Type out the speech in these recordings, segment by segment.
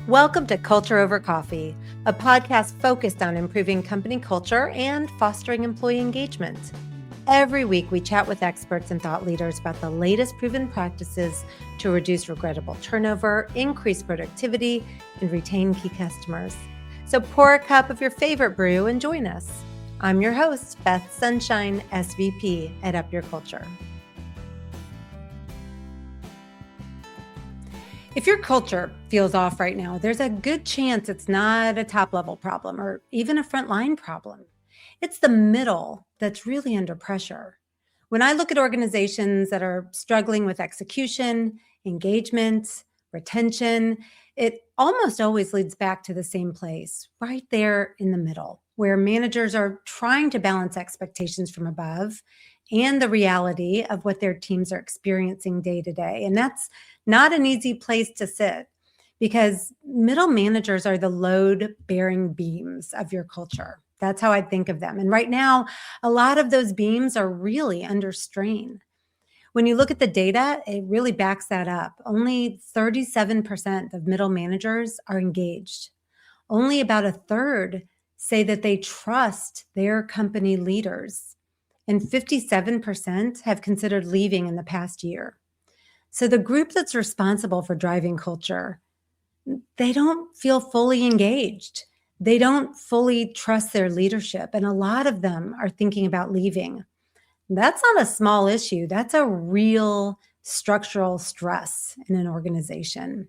Welcome to Culture Over Coffee, a podcast focused on improving company culture and fostering employee engagement. Every week, we chat with experts and thought leaders about the latest proven practices to reduce regrettable turnover, increase productivity, and retain key customers. So pour a cup of your favorite brew and join us. I'm your host, Beth Sunshine, SVP at Up Your Culture. If your culture feels off right now, there's a good chance it's not a top-level problem or even a frontline problem. It's the middle that's really under pressure. When I look at organizations that are struggling with execution, engagement, retention, it almost always leads back to the same place, right there in the middle, where managers are trying to balance expectations from above and the reality of what their teams are experiencing day to day. And that's not an easy place to sit because middle managers are the load-bearing beams of your culture. That's how I think of them. And right now, a lot of those beams are really under strain. When you look at the data, it really backs that up. Only 37% of middle managers are engaged. Only about a third say that they trust their company leaders. And 57% have considered leaving in the past year. So the group that's responsible for driving culture, they don't feel fully engaged. They don't fully trust their leadership. And a lot of them are thinking about leaving. That's not a small issue. That's a real structural stress in an organization.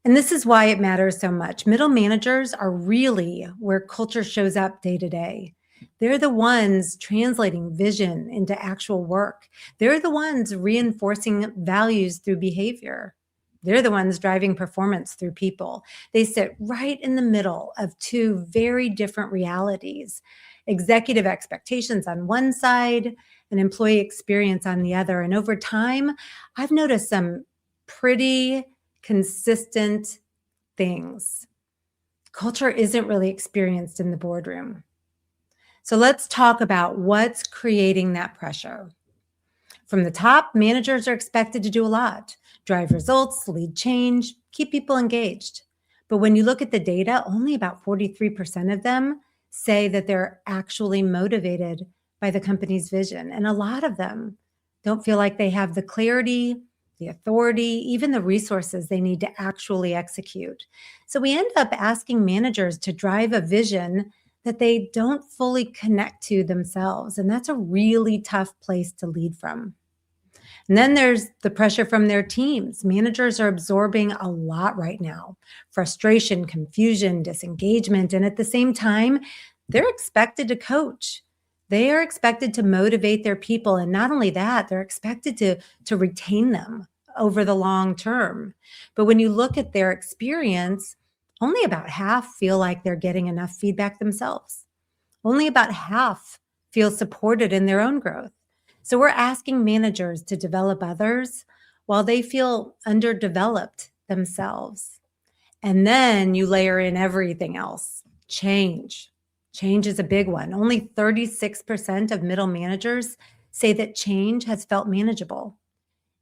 And this is why it matters so much. Middle managers are really where culture shows up day to day. They're the ones translating vision into actual work. They're the ones reinforcing values through behavior. They're the ones driving performance through people. They sit right in the middle of two very different realities: executive expectations on one side and employee experience on the other. And over time, I've noticed some pretty consistent things. Culture isn't really experienced in the boardroom. So let's talk about what's creating that pressure. From the top, managers are expected to do a lot: drive results, lead change, keep people engaged. But when you look at the data, only about 43% of them say that they're actually motivated by the company's vision. And a lot of them don't feel like they have the clarity, the authority, even the resources they need to actually execute. So we end up asking managers to drive a vision that they don't fully connect to themselves. And that's a really tough place to lead from. And then there's the pressure from their teams. Managers are absorbing a lot right now: frustration, confusion, disengagement. And at the same time, they're expected to coach. They are expected to motivate their people. And not only that, they're expected to retain them over the long term. But when you look at their experience, only about half feel like they're getting enough feedback themselves. Only about half feel supported in their own growth. So we're asking managers to develop others while they feel underdeveloped themselves. And then you layer in everything else. Change. Change is a big one. Only 36% of middle managers say that change has felt manageable.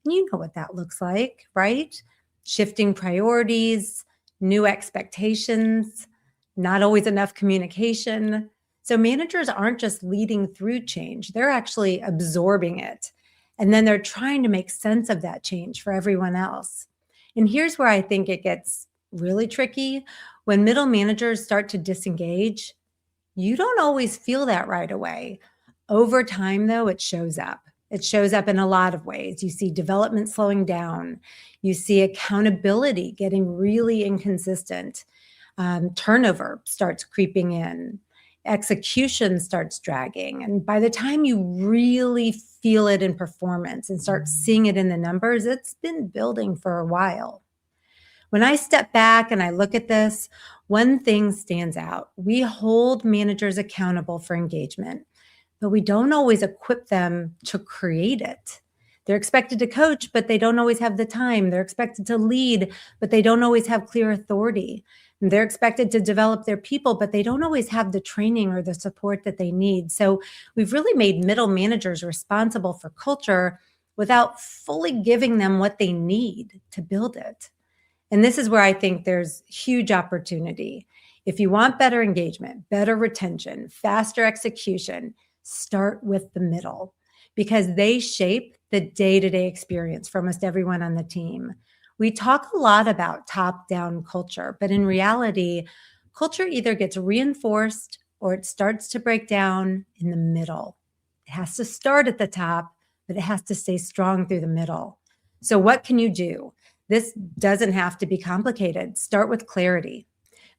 And you know what that looks like, right? Shifting priorities, new expectations, not always enough communication. So managers aren't just leading through change, they're actually absorbing it. And then they're trying to make sense of that change for everyone else. And here's where I think it gets really tricky. When middle managers start to disengage, you don't always feel that right away. Over time, though, it shows up. It shows up in a lot of ways. You see development slowing down. You see accountability getting really inconsistent. Turnover starts creeping in. Execution starts dragging. And by the time you really feel it in performance and start seeing it in the numbers, it's been building for a while. When I step back and I look at this, one thing stands out. We hold managers accountable for engagement, but we don't always equip them to create it. They're expected to coach, but they don't always have the time. They're expected to lead, but they don't always have clear authority. And they're expected to develop their people, but they don't always have the training or the support that they need. So we've really made middle managers responsible for culture without fully giving them what they need to build it. And this is where I think there's huge opportunity. If you want better engagement, better retention, faster execution, start with the middle because they shape the day-to-day experience for almost everyone on the team. We talk a lot about top-down culture, but in reality, culture either gets reinforced or it starts to break down in the middle. It has to start at the top, but it has to stay strong through the middle. So what can you do? This doesn't have to be complicated. Start with clarity.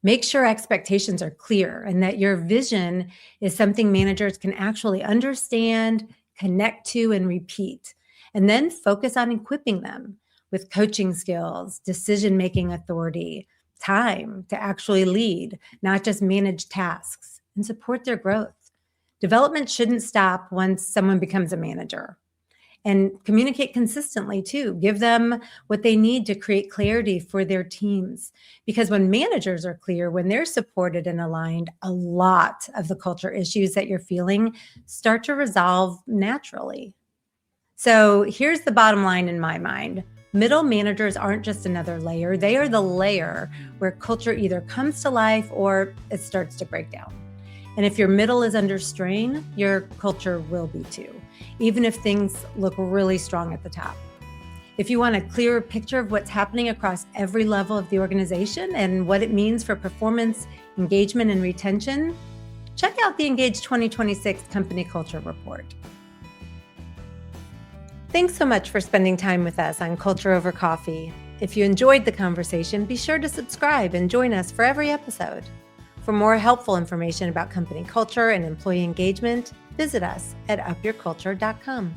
Make sure expectations are clear and that your vision is something managers can actually understand, connect to, and repeat. And then focus on equipping them with coaching skills, decision-making authority, time to actually lead, not just manage tasks, and support their growth. Development shouldn't stop once someone becomes a manager. And communicate consistently too. Give them what they need to create clarity for their teams. Because when managers are clear, when they're supported and aligned, a lot of the culture issues that you're feeling start to resolve naturally. So here's the bottom line in my mind. Middle managers aren't just another layer. They are the layer where culture either comes to life or it starts to break down. And if your middle is under strain, your culture will be too, even if things look really strong at the top. If you want a clearer picture of what's happening across every level of the organization and what it means for performance, engagement, and retention, check out the Engage 2026 Company Culture Report. Thanks so much for spending time with us on Culture Over Coffee. If you enjoyed the conversation, be sure to subscribe and join us for every episode. For more helpful information about company culture and employee engagement, visit us at upyourculture.com.